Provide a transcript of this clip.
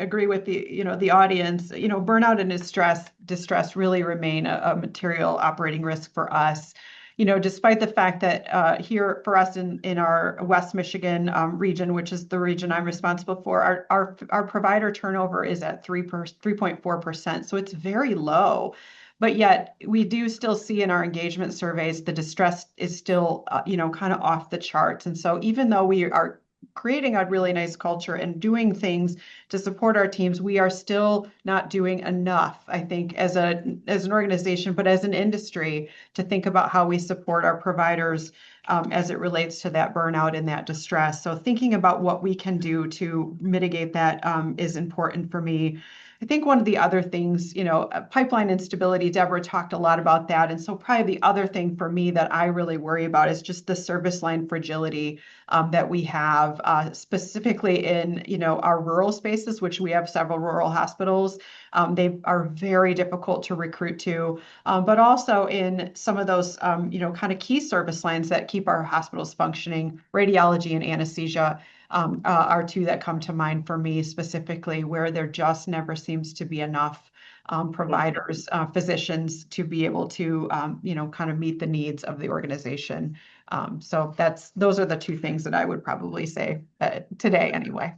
agree with the audience. Burnout and distress really remain a material operating risk for us. Despite the fact that here for us in our West Michigan region, which is the region I'm responsible for, our provider turnover is at 3.4%. So it's very low. But yet we do still see in our engagement surveys the distress is still, kind of off the charts. And so even though we are creating a really nice culture and doing things to support our teams, we are still not doing enough, I think, as an organization, but as an industry, to think about how we support our providers as it relates to that burnout and that distress. So thinking about what we can do to mitigate that is important for me. I think one of the other things, pipeline instability, Deborah talked a lot about that. And so probably the other thing for me that I really worry about is just the service line fragility that we have, specifically in, our rural spaces, which we have several rural hospitals. They are very difficult to recruit to, but also in some of those, kind of key service lines that keep our hospitals functioning, radiology and anesthesia are two that come to mind for me specifically, where there just never seems to be enough providers, physicians to be able to, kind of meet the needs of the organization. So those are the two things that I would probably say today anyway.